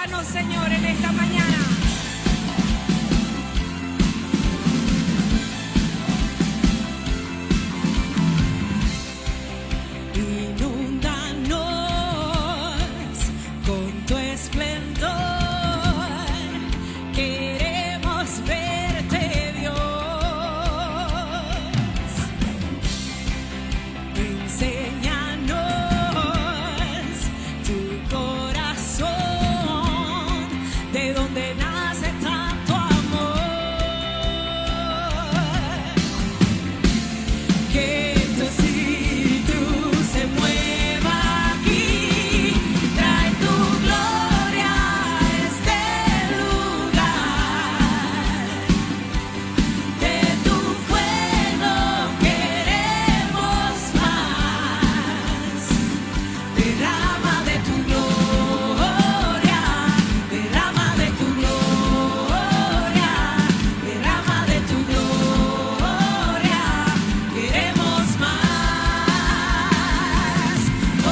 Úsanos, Señor, en esta mañana. Inúndanos con tu esplendor. Queremos verte, Dios. Enséñanos tu corazón, de donde nace tanto amor. Que tu espíritu se mueva aquí, trae tu gloria a este lugar. De tu fuego queremos más. Derrama de tu gloria, derrama de tu gloria, derrama de tu gloria. Queremos más. Oh,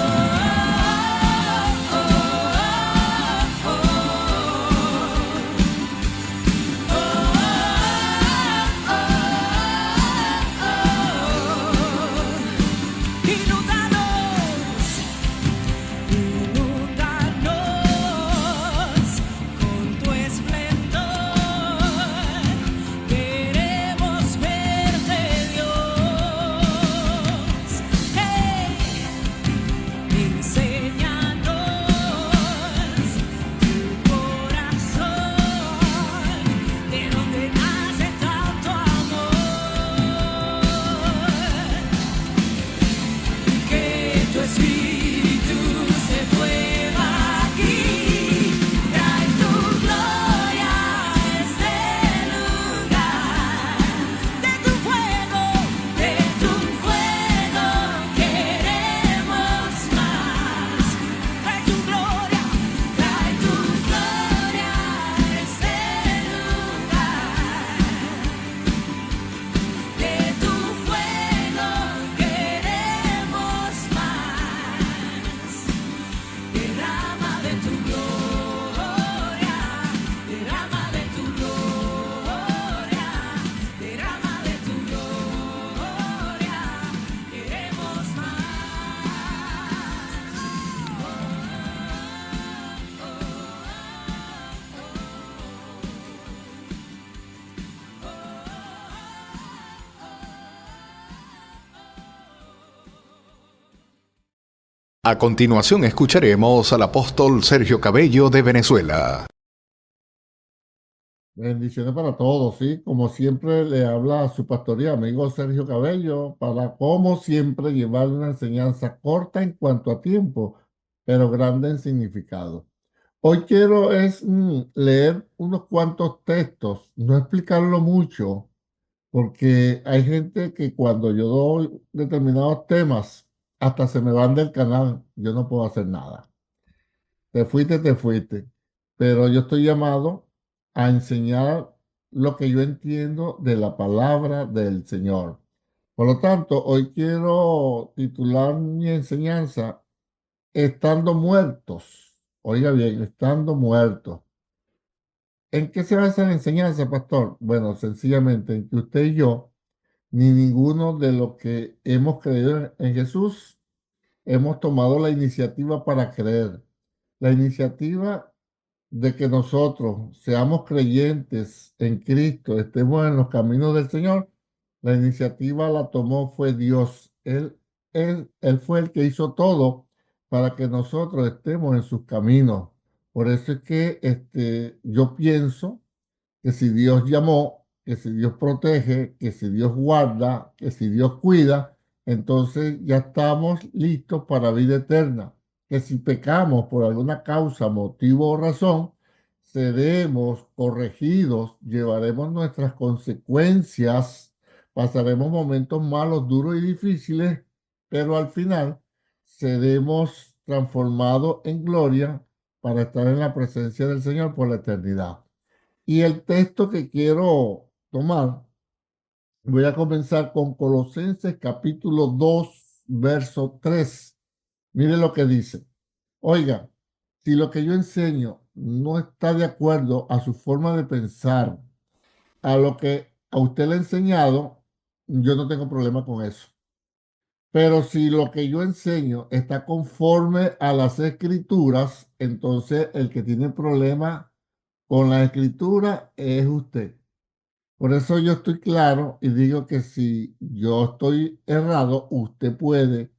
oh, oh, oh, Inúndanos, inúndanos con tu esplendor. Queremos verte, Dios. Hey, enséñanos tu corazón, de donde nace tanto amor. Que tu espíritu se mueva aquí, trae tu gloria a este lugar. De tu fuego queremos más. Trae tu gloria a este lugar. De tu fuego queremos más. Derrama de tu gloria, derrama de tu gloria, derrama de tu gloria. Queremos A continuación escucharemos al apóstol Sergio Cabello de Venezuela. Bendiciones para todos, ¿sí? Como siempre le habla a su pastor y amigo Sergio Cabello para, como siempre, llevar una enseñanza corta en cuanto a tiempo, pero grande en significado. Hoy quiero leer unos cuantos textos, no explicarlo mucho, porque hay gente que cuando yo doy determinados temas, hasta se me van del canal, yo no puedo hacer nada. Te fuiste, te fuiste. Pero yo estoy llamado a enseñar lo que yo entiendo de la palabra del Señor. Por lo tanto, hoy quiero titular mi enseñanza Estando muertos. Oiga bien, estando muertos. ¿En qué se basa la enseñanza, pastor? Bueno, sencillamente en que usted y yo, ni ninguno de los que hemos creído en Jesús, hemos tomado la iniciativa para creer. La iniciativa de que nosotros seamos creyentes en Cristo, estemos en los caminos del Señor, la iniciativa la tomó fue Dios. Él fue el que hizo todo para que nosotros estemos en sus caminos. Por eso es que yo pienso que si Dios llamó, que si Dios protege, que si Dios guarda, que si Dios cuida, entonces ya estamos listos para vida eterna. Que si pecamos por alguna causa, motivo o razón, seremos corregidos, llevaremos nuestras consecuencias, pasaremos momentos malos, duros y difíciles, pero al final seremos transformados en gloria para estar en la presencia del Señor por la eternidad. Y el texto que quiero tomar, voy a comenzar con Colosenses capítulo 2, verso 3. Mire lo que dice. Oiga, si lo que yo enseño no está de acuerdo a su forma de pensar, a lo que a usted le he enseñado, yo no tengo problema con eso. Pero si lo que yo enseño está conforme a las escrituras, entonces el que tiene problema con la escritura es usted. Por eso yo estoy claro y digo que si yo estoy errado, usted puede,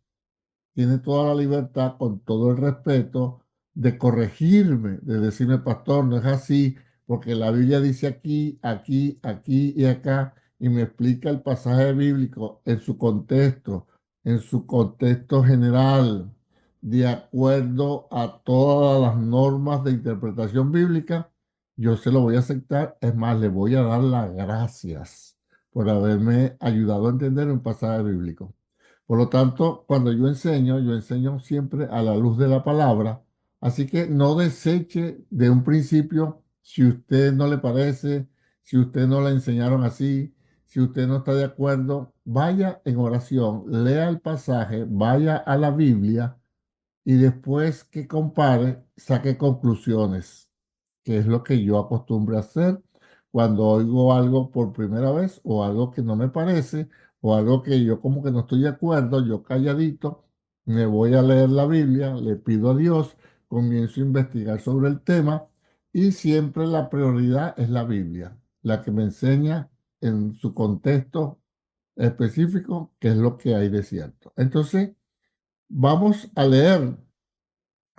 tiene toda la libertad, con todo el respeto, de corregirme, de decirme, pastor, no es así, porque la Biblia dice aquí, aquí, aquí y acá, y me explica el pasaje bíblico en su contexto general, de acuerdo a todas las normas de interpretación bíblica. Yo se lo voy a aceptar, es más, le voy a dar las gracias por haberme ayudado a entender un pasaje bíblico. Por lo tanto, cuando yo enseño siempre a la luz de la palabra. Así que no deseche de un principio si usted no le parece, si usted no le enseñaron así, si usted no está de acuerdo, vaya en oración, lea el pasaje, vaya a la Biblia y después que compare, saque conclusiones, que es lo que yo acostumbro a hacer cuando oigo algo por primera vez o algo que no me parece o algo que yo como que no estoy de acuerdo, yo calladito, me voy a leer la Biblia, le pido a Dios, comienzo a investigar sobre el tema y siempre la prioridad es la Biblia, la que me enseña en su contexto específico qué es lo que hay de cierto. Entonces, vamos a leer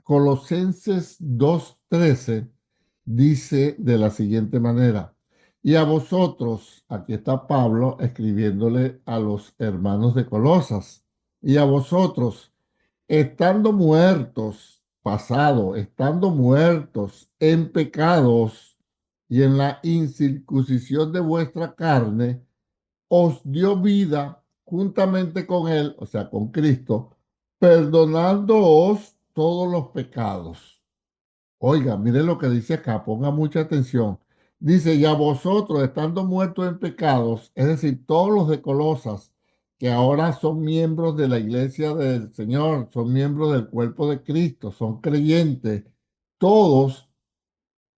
Colosenses 2:13, dice de la siguiente manera, y a vosotros, aquí está Pablo escribiéndole a los hermanos de Colosas, y a vosotros, estando muertos, pasado, estando muertos en pecados y en la incircuncisión de vuestra carne, os dio vida juntamente con él, o sea, con Cristo, perdonándoos todos los pecados. Oiga, mire lo que dice acá, ponga mucha atención. Dice, y a vosotros, estando muertos en pecados, es decir, todos los de Colosas, que ahora son miembros de la iglesia del Señor, son miembros del cuerpo de Cristo, son creyentes, todos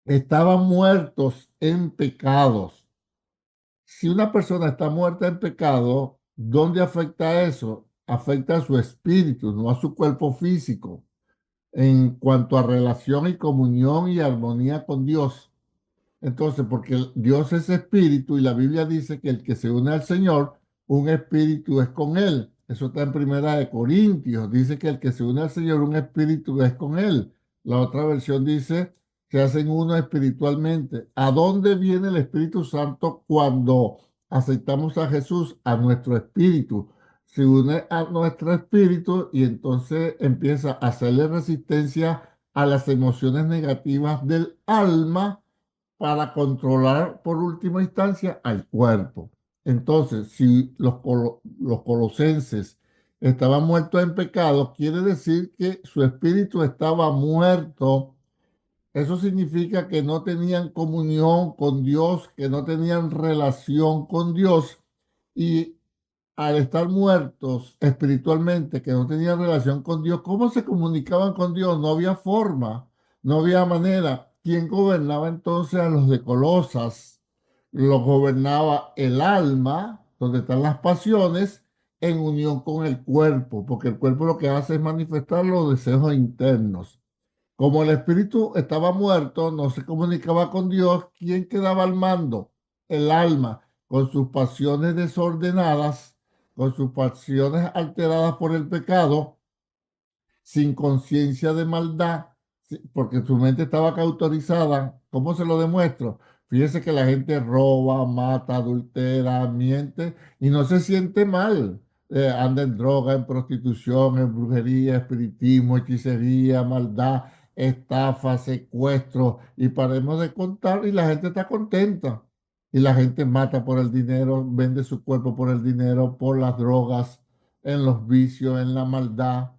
estaban muertos en pecados. Si una persona está muerta en pecado, ¿dónde afecta eso? Afecta a su espíritu, no a su cuerpo físico, en cuanto a relación y comunión y armonía con Dios. Entonces, porque Dios es espíritu y la Biblia dice que el que se une al Señor, un espíritu es con él. Eso está en Primera de Corintios. Dice que el que se une al Señor, un espíritu es con él. La otra versión dice que hacen uno espiritualmente. ¿A dónde viene el Espíritu Santo cuando aceptamos a Jesús? A nuestro espíritu. Se une a nuestro espíritu y entonces empieza a hacerle resistencia a las emociones negativas del alma para controlar por última instancia al cuerpo. Entonces, si los colosenses estaban muertos en pecado, quiere decir que su espíritu estaba muerto. Eso significa que no tenían comunión con Dios, que no tenían relación con Dios. Y al estar muertos espiritualmente, que no tenían relación con Dios, ¿cómo se comunicaban con Dios? No había forma, no había manera. ¿Quién gobernaba entonces a los de Colosas? Los gobernaba el alma, donde están las pasiones, en unión con el cuerpo, porque el cuerpo lo que hace es manifestar los deseos internos. Como el espíritu estaba muerto, no se comunicaba con Dios, ¿quién quedaba al mando? El alma, con sus pasiones desordenadas, con sus pasiones alteradas por el pecado, sin conciencia de maldad, porque su mente estaba cauterizada. ¿Cómo se lo demuestro? Fíjese que la gente roba, mata, adultera, miente y no se siente mal. Anda en droga, en prostitución, en brujería, espiritismo, hechicería, maldad, estafa, secuestro y paremos de contar y la gente está contenta. Y la gente mata por el dinero, vende su cuerpo por el dinero, por las drogas, en los vicios, en la maldad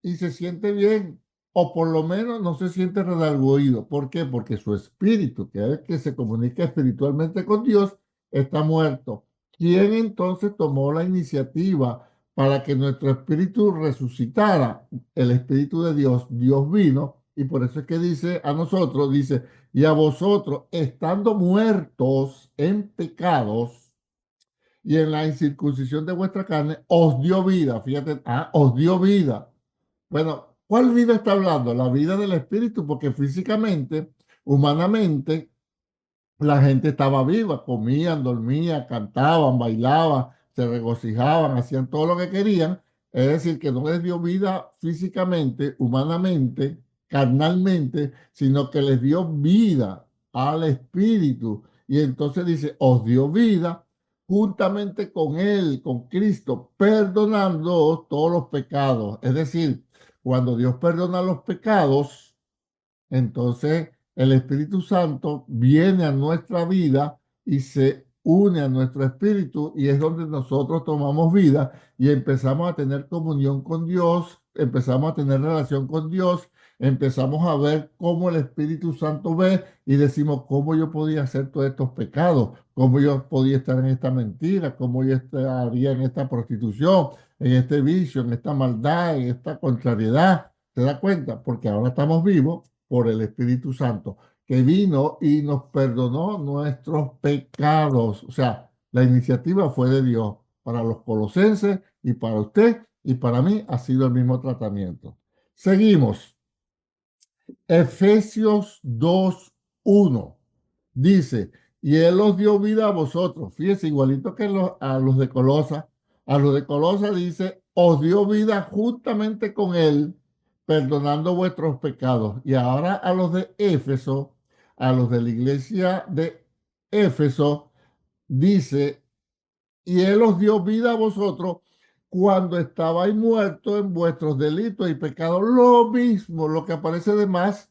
y se siente bien, o por lo menos no se siente redarguido. ¿Por qué? Porque su espíritu, que es el que se comunica espiritualmente con Dios, está muerto. ¿Quién entonces tomó la iniciativa para que nuestro espíritu resucitara? El Espíritu de Dios. Dios vino Y por eso es que dice a nosotros, dice, y a vosotros, estando muertos en pecados y en la incircuncisión de vuestra carne, os dio vida. Fíjate, os dio vida. Bueno, ¿cuál vida está hablando? La vida del espíritu, porque físicamente, humanamente, la gente estaba viva, comían, dormían, cantaban, bailaban, se regocijaban, hacían todo lo que querían. Es decir, que no les dio vida físicamente, humanamente, carnalmente, sino que les dio vida al espíritu. Y entonces dice, os dio vida juntamente con él, con Cristo, perdonando todos los pecados. Es decir, cuando Dios perdona los pecados, entonces el Espíritu Santo viene a nuestra vida y se une a nuestro espíritu y es donde nosotros tomamos vida y empezamos a tener comunión con Dios, empezamos a tener relación con Dios, empezamos a ver cómo el Espíritu Santo ve y decimos cómo yo podía hacer todos estos pecados, cómo yo podía estar en esta mentira, cómo yo estaría en esta prostitución, en este vicio, en esta maldad, en esta contrariedad. ¿Se da cuenta? Porque ahora estamos vivos por el Espíritu Santo, que vino y nos perdonó nuestros pecados. O sea, la iniciativa fue de Dios para los colosenses y para usted y para mí ha sido el mismo tratamiento. Seguimos. Efesios 2:1 dice, y Él os dio vida a vosotros. Fíjense, igualito que a los de Colosa. A los de Colosa dice, os dio vida juntamente con Él, perdonando vuestros pecados. Y ahora a los de Éfeso, a los de la iglesia de Éfeso, dice, y Él os dio vida a vosotros cuando estabais muertos en vuestros delitos y pecados. Lo mismo, lo que aparece de más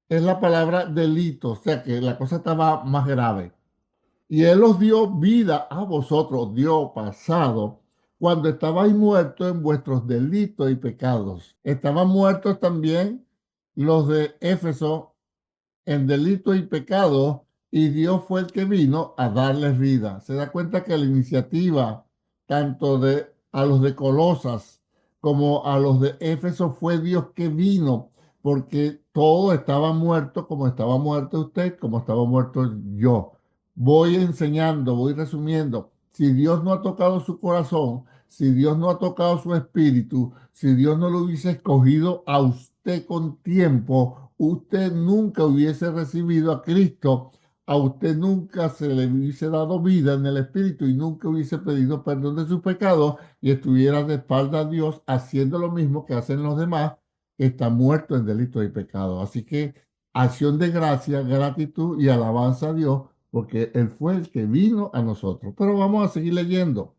es la palabra delito, o sea que la cosa estaba más grave. Y Él os dio vida a vosotros, dio pasado, cuando estabais muertos en vuestros delitos y pecados. Estaban muertos también los de Éfeso en delito y pecado, y Dios fue el que vino a darles vida. Se da cuenta que la iniciativa, tanto de a los de Colosas como a los de Éfeso, fue Dios que vino, porque todo estaba muerto, como estaba muerto usted, como estaba muerto yo. Voy enseñando, voy resumiendo. Si Dios no ha tocado su corazón, si Dios no ha tocado su espíritu, si Dios no lo hubiese escogido a usted con tiempo, usted nunca hubiese recibido a Cristo, a usted nunca se le hubiese dado vida en el espíritu y nunca hubiese pedido perdón de sus pecados y estuviera de espalda a Dios haciendo lo mismo que hacen los demás que están muertos en delitos y pecados. Así que acción de gracia, gratitud y alabanza a Dios porque Él fue el que vino a nosotros. Pero vamos a seguir leyendo.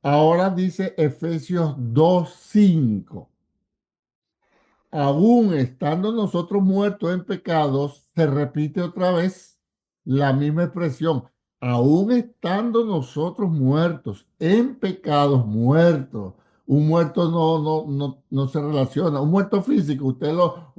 Ahora dice Efesios 2:5. Aún estando nosotros muertos en pecados, se repite otra vez la misma expresión. Aún estando nosotros muertos en pecados, muertos. Un muerto no se relaciona. Un muerto físico, usted lo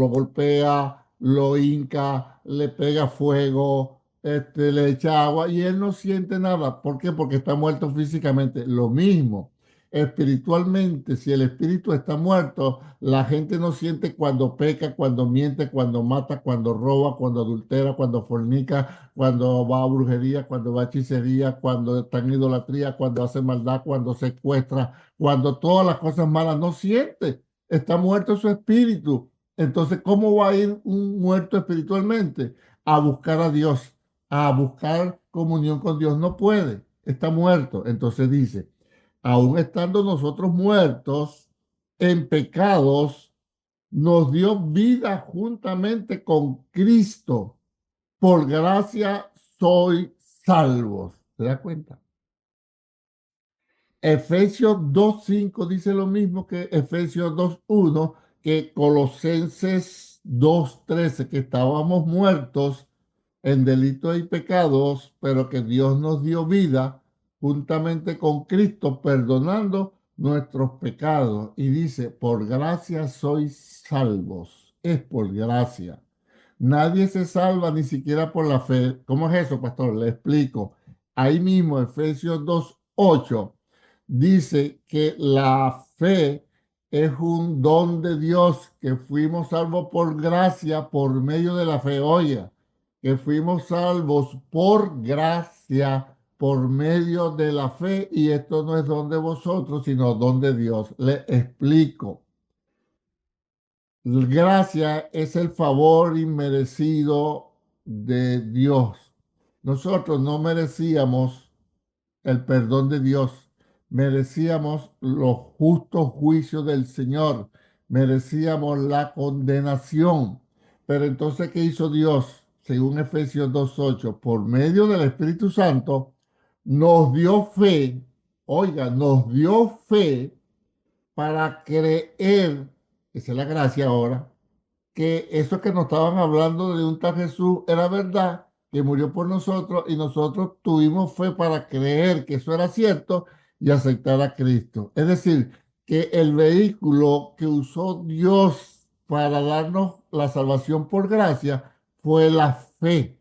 golpea, lo hinca, le pega fuego, le echa agua y él no siente nada. ¿Por qué? Porque está muerto físicamente. Lo mismo espiritualmente, si el espíritu está muerto, la gente no siente cuando peca, cuando miente, cuando mata, cuando roba, cuando adultera, cuando fornica, cuando va a brujería, cuando va a hechicería, cuando está en idolatría, cuando hace maldad, cuando secuestra, cuando todas las cosas malas, no siente. Está muerto su espíritu. Entonces, ¿cómo va a ir un muerto espiritualmente? A buscar a Dios, a buscar comunión con Dios. No puede, está muerto. Entonces dice, aun estando nosotros muertos en pecados, nos dio vida juntamente con Cristo. Por gracia soy salvos. ¿Se da cuenta? Efesios 2:5 dice lo mismo que Efesios 2:1, que Colosenses 2:13, que estábamos muertos en delitos y pecados, pero que Dios nos dio vida juntamente con Cristo, perdonando nuestros pecados. Y dice, por gracia sois salvos. Es por gracia. Nadie se salva ni siquiera por la fe. ¿Cómo es eso, pastor? Le explico. Ahí mismo, Efesios 2:8 dice que la fe es un don de Dios que fuimos salvos por gracia por medio de la fe. Oiga, que fuimos salvos por gracia por medio de la fe y esto no es don de vosotros, sino don de Dios. Le explico. Gracia es el favor inmerecido de Dios. Nosotros no merecíamos el perdón de Dios. Merecíamos los justos juicios del Señor. Merecíamos la condenación. Pero entonces, ¿qué hizo Dios? Según Efesios 2:8, por medio del Espíritu Santo, nos dio fe, oiga, nos dio fe para creer, esa es la gracia ahora, que eso que nos estaban hablando de un tal Jesús era verdad, que murió por nosotros y nosotros tuvimos fe para creer que eso era cierto y aceptar a Cristo. Es decir, que el vehículo que usó Dios para darnos la salvación por gracia fue la fe.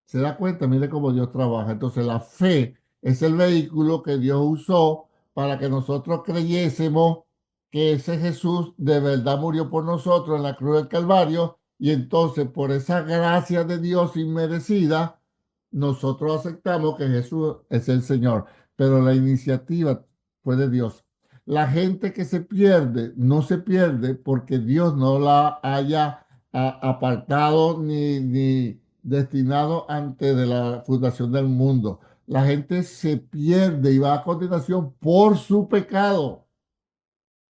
¿Se da cuenta? Mire cómo Dios trabaja. Entonces la fe es el vehículo que Dios usó para que nosotros creyésemos que ese Jesús de verdad murió por nosotros en la cruz del Calvario y entonces por esa gracia de Dios inmerecida, nosotros aceptamos que Jesús es el Señor. Pero la iniciativa fue de Dios. La gente que se pierde no se pierde porque Dios no la haya apartado ni destinado antes de la fundación del mundo. La gente se pierde y va a condenación por su pecado.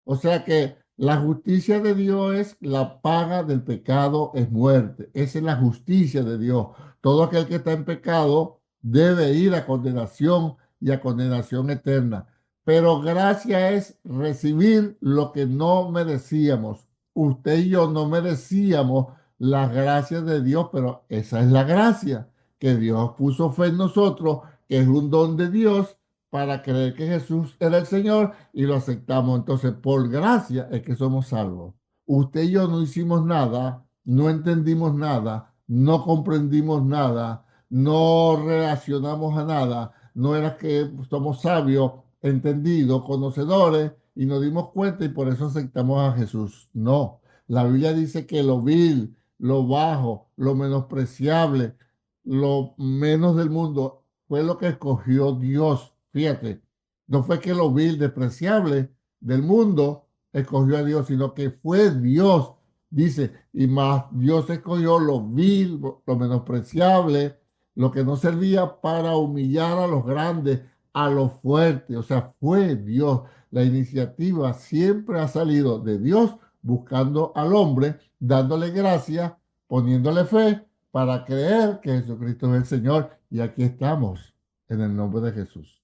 O sea que la justicia de Dios es la paga del pecado es muerte. Esa es la justicia de Dios. Todo aquel que está en pecado debe ir a condenación y a condenación eterna. Pero gracia es recibir lo que no merecíamos. Usted y yo no merecíamos las gracias de Dios, pero esa es la gracia que Dios puso fe en nosotros, que es un don de Dios para creer que Jesús era el Señor y lo aceptamos. Entonces, por gracia es que somos salvos. Usted y yo no hicimos nada, no entendimos nada, no comprendimos nada, no relacionamos a nada. No era que somos sabios, entendidos, conocedores y nos dimos cuenta y por eso aceptamos a Jesús. No, la Biblia dice que lo vil, lo bajo, lo menospreciable, lo menos del mundo fue lo que escogió Dios. Fíjate, no fue que lo vil, despreciable del mundo escogió a Dios, sino que fue Dios. Dice, y más Dios escogió lo vil, lo menospreciable, lo que no servía para humillar a los grandes, a los fuertes. O sea, fue Dios. La iniciativa siempre ha salido de Dios buscando al hombre, dándole gracia, poniéndole fe para creer que Jesucristo es el Señor. Y aquí estamos, en el nombre de Jesús.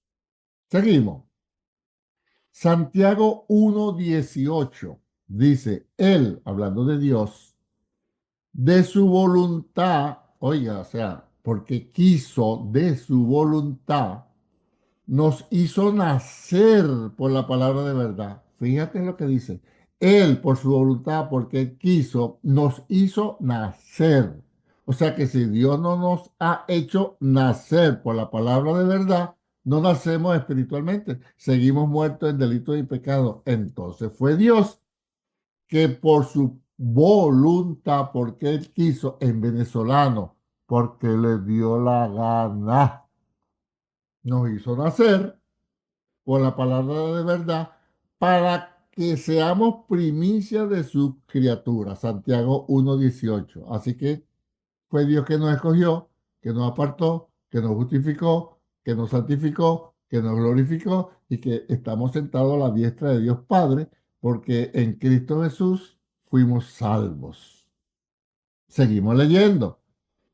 Seguimos. Santiago 1:18 dice, Él, hablando de Dios, de su voluntad, oiga, o sea, porque quiso de su voluntad, nos hizo nacer por la palabra de verdad. Fíjate lo que dice. Él, por su voluntad, porque Él quiso, nos hizo nacer. O sea que si Dios no nos ha hecho nacer por la palabra de verdad, no nacemos espiritualmente. Seguimos muertos en delitos y pecados. Entonces fue Dios que por su voluntad, porque Él quiso, en venezolano, porque le dio la gana, nos hizo nacer por la palabra de verdad, para que seamos primicia de su criatura. Santiago 1:18. Así que fue Dios que nos escogió, que nos apartó, que nos justificó, que nos santificó, que nos glorificó y que estamos sentados a la diestra de Dios Padre, porque en Cristo Jesús fuimos salvos. Seguimos leyendo.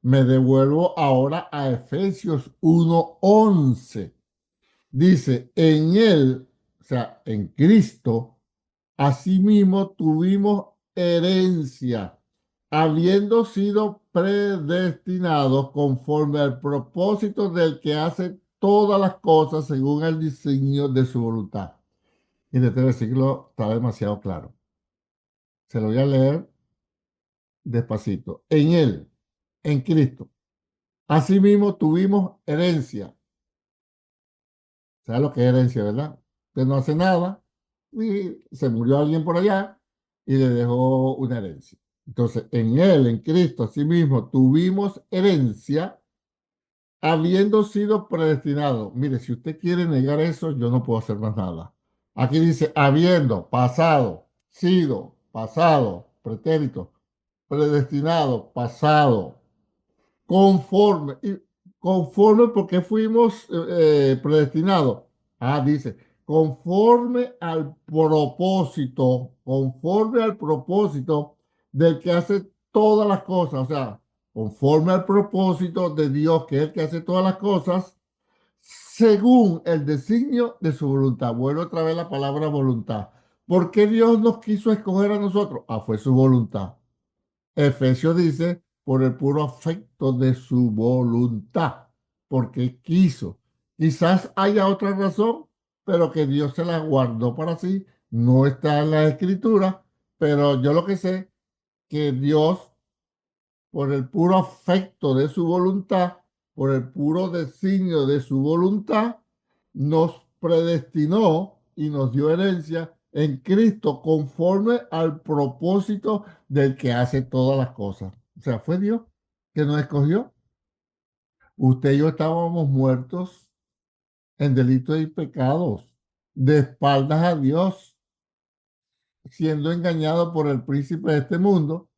Me devuelvo ahora a Efesios 1:11. Dice, en Él, o sea, en Cristo, asimismo tuvimos herencia, habiendo sido predestinados conforme al propósito del que hace todas las cosas según el diseño de su voluntad. Y este versículo está demasiado claro. Se lo voy a leer despacito. En Él, en Cristo, asimismo tuvimos herencia. ¿Sabes lo que es herencia, verdad? Usted no hace nada y se murió alguien por allá y le dejó una herencia. Entonces, en él, en Cristo, asimismo, tuvimos herencia habiendo sido predestinado. Mire, si usted quiere negar eso, yo no puedo hacer más nada. Aquí dice, habiendo, pasado, sido, pasado, pretérito, predestinado, pasado, conforme, y conforme porque fuimos predestinados. Ah, dice, conforme al propósito del que hace todas las cosas, o sea, conforme al propósito de Dios, que es el que hace todas las cosas, según el designio de su voluntad. Vuelvo otra vez la palabra voluntad. ¿Por qué Dios nos quiso escoger a nosotros? Ah, fue su voluntad. Efesios dice, por el puro afecto de su voluntad, porque quiso. Quizás haya otra razón, pero que Dios se la guardó para sí. No está en la escritura, pero yo lo que sé, que Dios, por el puro afecto de su voluntad, por el puro designio de su voluntad, nos predestinó y nos dio herencia en Cristo conforme al propósito del que hace todas las cosas. O sea, fue Dios que nos escogió. Usted y yo estábamos muertos en delitos y pecados, de espaldas a Dios, siendo engañados por el príncipe de este mundo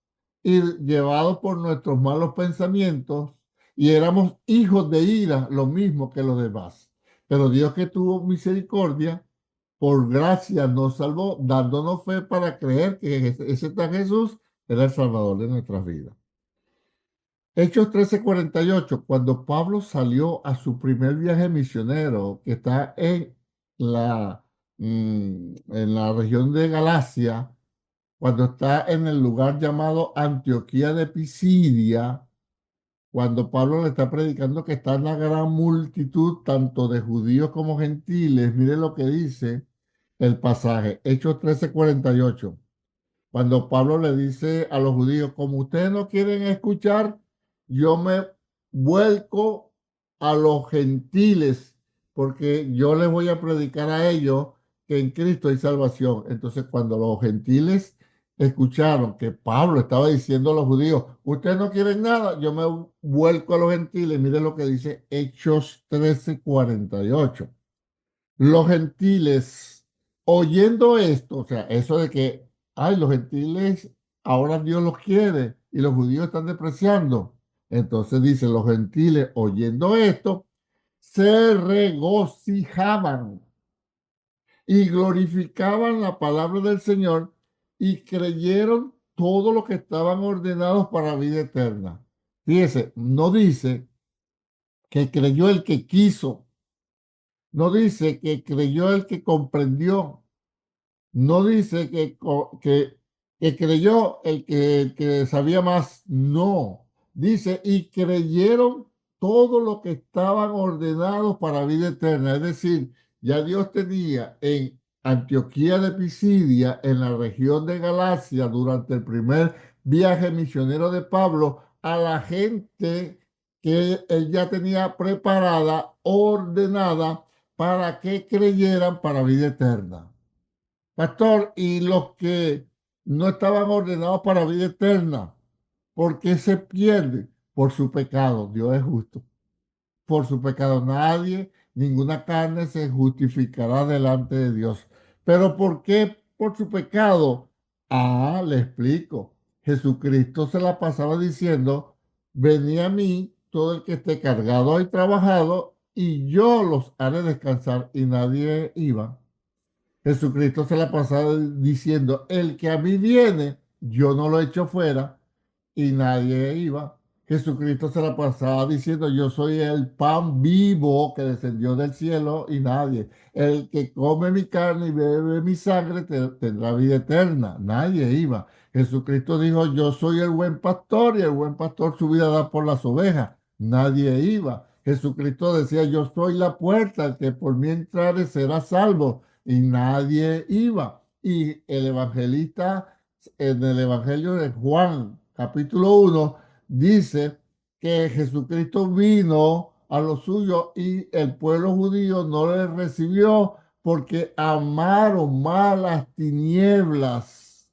y llevados por nuestros malos pensamientos, y éramos hijos de ira, lo mismo que los demás. Pero Dios, que tuvo misericordia, por gracia nos salvó, dándonos fe para creer que ese tal Jesús era el Salvador de nuestras vidas. Hechos 13:48, cuando Pablo salió a su primer viaje misionero, que está la, en la región de Galacia, cuando está en el lugar llamado Antioquía de Pisidia, cuando Pablo le está predicando, que está en la gran multitud, tanto de judíos como gentiles. Mire lo que dice el pasaje, Hechos 13:48. Cuando Pablo le dice a los judíos, como ustedes no quieren escuchar, yo me vuelco a los gentiles, porque yo les voy a predicar a ellos que en Cristo hay salvación. Entonces, cuando los gentiles escucharon que Pablo estaba diciendo a los judíos, ustedes no quieren nada, yo me vuelco a los gentiles. Mire lo que dice Hechos 13:48. Los gentiles, oyendo esto, o sea, eso de que, ay, los gentiles, ahora Dios los quiere y los judíos están despreciando. Entonces dice, los gentiles, oyendo esto, se regocijaban y glorificaban la palabra del Señor y creyeron todo lo que estaban ordenados para vida eterna. Fíjese, no dice que creyó el que quiso, no dice que creyó el que comprendió, no dice que creyó el que sabía más, no. Dice, y creyeron todo lo que estaban ordenados para vida eterna. Es decir, ya Dios tenía en Antioquía de Pisidia, en la región de Galacia, durante el primer viaje misionero de Pablo, a la gente que él ya tenía preparada, ordenada, para que creyeran para vida eterna. Pastor, y los que no estaban ordenados para vida eterna, ¿por qué se pierden? Por su pecado. Dios es justo. Por su pecado nadie, ninguna carne se justificará delante de Dios. Pero ¿por qué por su pecado? Ah, le explico. Jesucristo se la pasaba diciendo, venid a mí todo el que esté cargado y trabajado, y yo los haré descansar, y nadie iba. Jesucristo se la pasaba diciendo, el que a mí viene, yo no lo echo fuera, y nadie iba. Jesucristo se la pasaba diciendo, yo soy el pan vivo que descendió del cielo, y nadie. El que come mi carne y bebe mi sangre tendrá vida eterna. Nadie iba. Jesucristo dijo, yo soy el buen pastor, y el buen pastor su vida da por las ovejas. Nadie iba. Jesucristo decía, yo soy la puerta, el que por mí entrare será salvo, y nadie iba. Y el evangelista, en el Evangelio de Juan, capítulo 1, dice que Jesucristo vino a los suyos y el pueblo judío no le recibió porque amaron más las tinieblas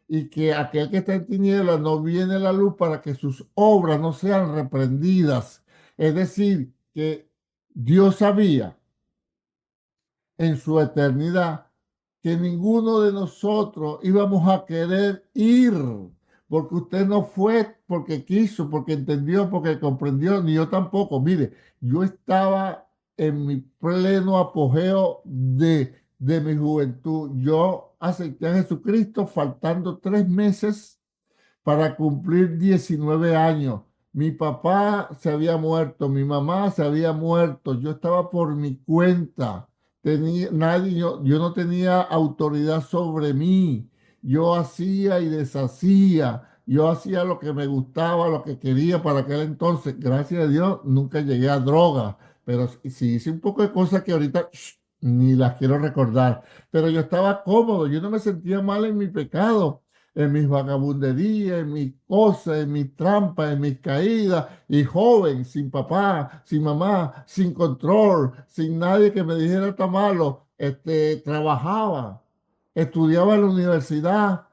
y que aquel que está en tinieblas no viene a la luz para que sus obras no sean reprendidas. Es decir, que Dios sabía en su eternidad que ninguno de nosotros íbamos a querer ir, porque usted no fue porque quiso, porque entendió, porque comprendió, ni yo tampoco. Mire, yo estaba en mi pleno apogeo de mi juventud. Yo acepté a Jesucristo faltando 3 meses para cumplir 19 años. Mi papá se había muerto, mi mamá se había muerto, yo estaba por mi cuenta. Nadie, yo no tenía autoridad sobre mí. Yo hacía y deshacía. Yo hacía lo que me gustaba, lo que quería para aquel entonces. Gracias a Dios, nunca llegué a droga. Pero sí hice un poco de cosas que ahorita ni las quiero recordar. Pero yo estaba cómodo, yo no me sentía mal en mi pecado, en mis vagabunderías, en mis cosas, en mis trampas, en mis caídas, y joven, sin papá, sin mamá, sin control, sin nadie que me dijera está malo, trabajaba, estudiaba en la universidad,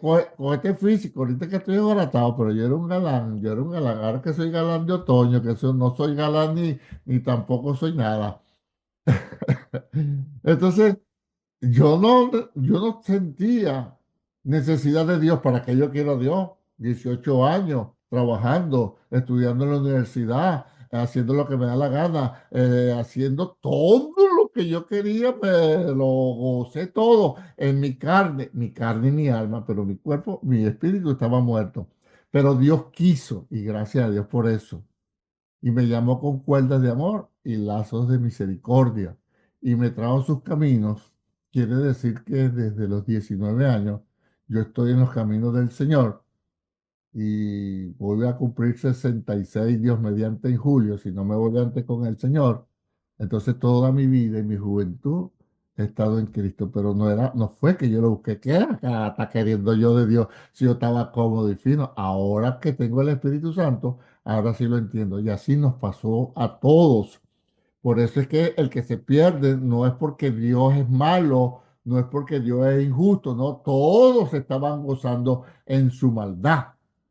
con este físico, ahorita que estoy abaratado, pero yo era un galán, ahora que soy galán de otoño, no soy galán ni tampoco soy nada. Entonces, yo no sentía necesidad de Dios. ¿Para que yo quiero a Dios? 18 años trabajando, estudiando en la universidad, haciendo lo que me da la gana, haciendo todo lo que yo quería, me lo gocé todo en mi carne y mi alma, pero mi cuerpo, mi espíritu estaba muerto. Pero Dios quiso, y gracias a Dios por eso, y me llamó con cuerdas de amor y lazos de misericordia, y me trajo sus caminos. Quiere decir que desde los 19 años yo estoy en los caminos del Señor y voy a cumplir 66 Dios mediante en julio, si no me voy antes con el Señor. Entonces toda mi vida y mi juventud he estado en Cristo, pero no fue que yo lo busqué. ¿Qué está queriendo yo de Dios si yo estaba cómodo y fino? Ahora que tengo el Espíritu Santo, ahora sí lo entiendo. Y así nos pasó a todos. Por eso es que el que se pierde no es porque Dios es malo, no es porque Dios es injusto, no, todos estaban gozando en su maldad,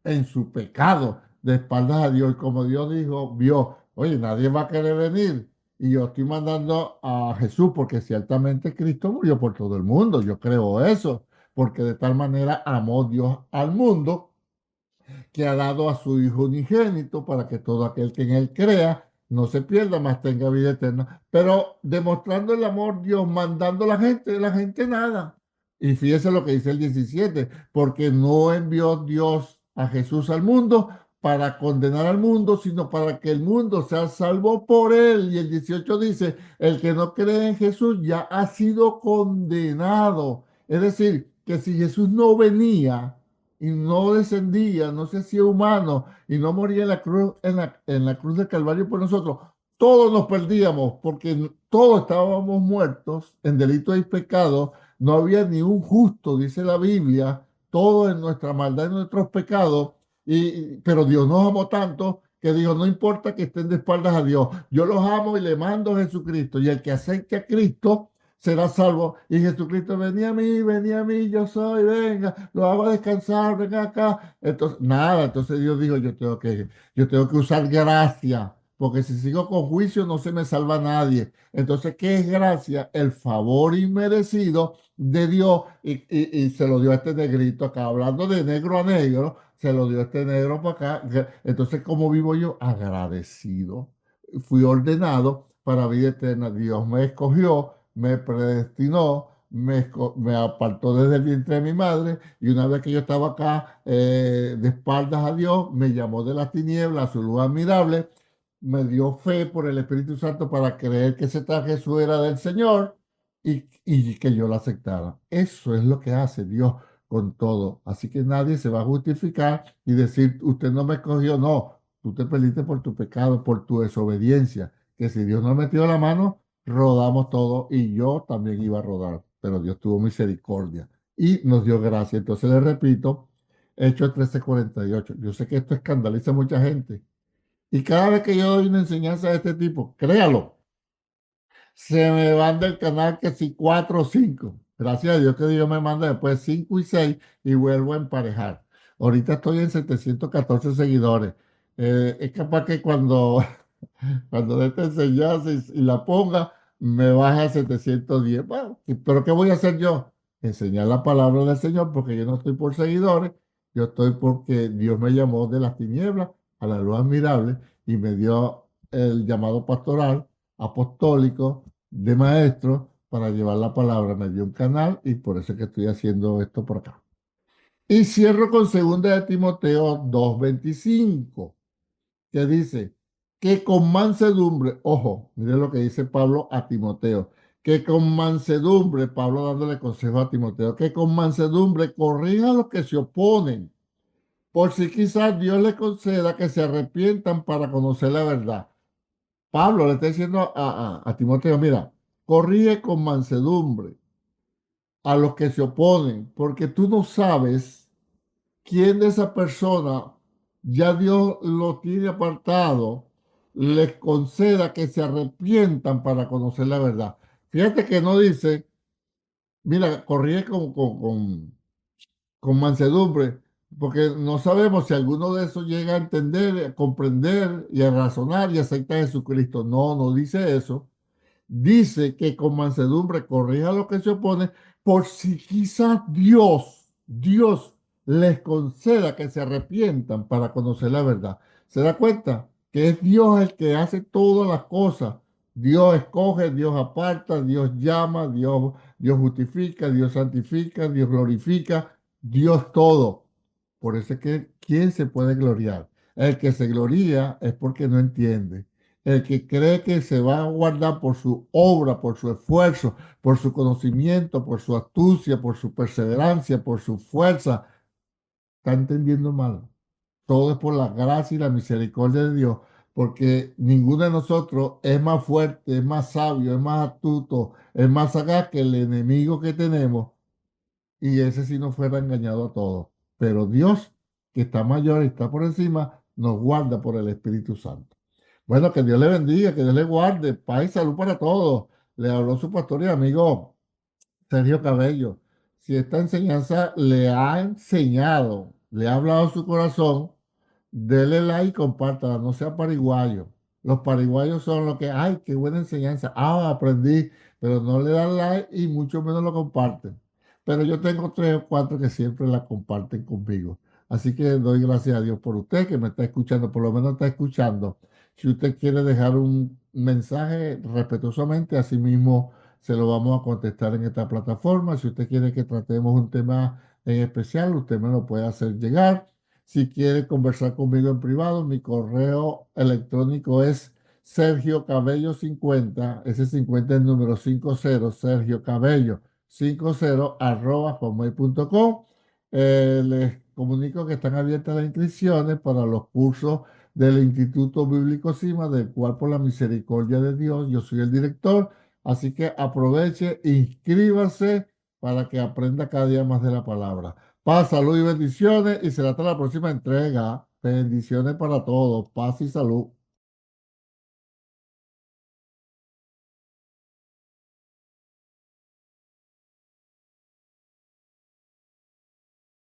en su pecado, de espaldas a Dios. Y como Dios dijo, vio, oye, nadie va a querer venir. Y yo estoy mandando a Jesús porque ciertamente Cristo murió por todo el mundo. Yo creo eso, porque de tal manera amó Dios al mundo que ha dado a su Hijo unigénito para que todo aquel que en él crea no se pierda, mas tenga vida eterna. Pero demostrando el amor, Dios mandando a la gente nada. Y fíjese lo que dice el 17, porque no envió Dios a Jesús al mundo para condenar al mundo, sino para que el mundo sea salvo por él. Y el 18 dice, el que no cree en Jesús ya ha sido condenado. Es decir, que si Jesús no venía, y no descendía, no se hacía humano y no moría en la cruz, en la cruz del Calvario por nosotros, todos nos perdíamos porque todos estábamos muertos en delitos y pecados. No había ni un justo, dice la Biblia, todos en nuestra maldad y nuestros pecados. Pero Dios nos amó tanto que dijo, no importa que estén de espaldas a Dios, yo los amo y le mando a Jesucristo. Y el que acepte a Cristo será salvo. Y Jesucristo, venía a mí, yo soy, venga, lo hago descansar, venga acá. Entonces, nada, entonces Dios dijo, yo tengo que usar gracia, porque si sigo con juicio no se me salva nadie. Entonces, ¿qué es gracia? El favor inmerecido de Dios y se lo dio a este negrito acá, hablando de negro a negro, se lo dio a este negro para acá. Entonces, ¿cómo vivo yo? Agradecido. Fui ordenado para vida eterna. Dios me escogió, me predestinó, me apartó desde el vientre de mi madre, y una vez que yo estaba acá, de espaldas a Dios, me llamó de las tinieblas a su luz admirable, me dio fe por el Espíritu Santo para creer que ese tal Jesús era del Señor, y que yo lo aceptara. Eso es lo que hace Dios con todo. Así que nadie se va a justificar y decir, usted no me escogió. No, tú te perdiste por tu pecado, por tu desobediencia, que si Dios no metió la mano, rodamos todo, y yo también iba a rodar, pero Dios tuvo misericordia y nos dio gracia. Entonces le repito, Hechos 13:48. Yo sé que esto escandaliza a mucha gente, y cada vez que yo doy una enseñanza de este tipo, créalo, se me van del canal que si 4 o 5. Gracias a Dios que Dios me manda después 5 y 6 y vuelvo a emparejar. Ahorita estoy en 714 seguidores. Es capaz que cuando dé esta enseñanza y la ponga, me baja a 710. Bueno, pero ¿qué voy a hacer yo? Enseñar la palabra del Señor, porque yo no estoy por seguidores, yo estoy porque Dios me llamó de las tinieblas a la luz admirable y me dio el llamado pastoral, apostólico, de maestro, para llevar la palabra. Me dio un canal y por eso es que estoy haciendo esto por acá. Y cierro con 2 de Timoteo 2:25 que dice que con mansedumbre, ojo, mire lo que dice Pablo a Timoteo, que con mansedumbre, Pablo dándole consejo a Timoteo, que con mansedumbre corrija a los que se oponen, por si quizás Dios le conceda que se arrepientan para conocer la verdad. Pablo le está diciendo a Timoteo, mira, corrige con mansedumbre a los que se oponen, porque tú no sabes quién de esa persona ya Dios lo tiene apartado, les conceda que se arrepientan para conocer la verdad. Fíjate que no dice, mira, corrige con mansedumbre, porque no sabemos si alguno de esos llega a entender, a comprender y a razonar y acepta a Jesucristo. No, no dice eso. Dice que con mansedumbre corrija a los que se oponen, por si quizás Dios les conceda que se arrepientan para conocer la verdad. ¿Se da cuenta? Que es Dios el que hace todas las cosas. Dios escoge, Dios aparta, Dios llama, Dios justifica, Dios santifica, Dios glorifica, Dios todo. Por eso es que, ¿quién se puede gloriar? El que se gloria es porque no entiende. El que cree que se va a guardar por su obra, por su esfuerzo, por su conocimiento, por su astucia, por su perseverancia, por su fuerza, está entendiendo mal. Todo es por la gracia y la misericordia de Dios, porque ninguno de nosotros es más fuerte, es más sabio, es más astuto, es más sagaz que el enemigo que tenemos, y ese sí nos fuera engañado a todos. Pero Dios, que está mayor y está por encima, nos guarda por el Espíritu Santo. Bueno, que Dios le bendiga, que Dios le guarde, paz y salud para todos. Le habló su pastor y amigo Sergio Cabello. Si esta enseñanza le ha enseñado, le ha hablado a su corazón, dele like y compártala, no sea pariguayo. Los pariguayos son los que, ay, qué buena enseñanza, aprendí, pero no le dan like y mucho menos lo comparten. Pero yo tengo 3 o 4 que siempre la comparten conmigo. Así que doy gracias a Dios por usted que me está escuchando, por lo menos está escuchando. Si usted quiere dejar un mensaje respetuosamente, así mismo se lo vamos a contestar en esta plataforma. Si usted quiere que tratemos un tema en especial, usted me lo puede hacer llegar. Si quiere conversar conmigo en privado, mi correo electrónico es Sergio Cabello 50, ese 50 es el número 50, Sergio Cabello 50 @hotmail.com. Les comunico que están abiertas las inscripciones para los cursos del Instituto Bíblico CIMA, del cual por la misericordia de Dios yo soy el director. Así que aproveche, inscríbase para que aprenda cada día más de la palabra. Paz, salud y bendiciones y será hasta la próxima entrega. Bendiciones para todos. Paz y salud.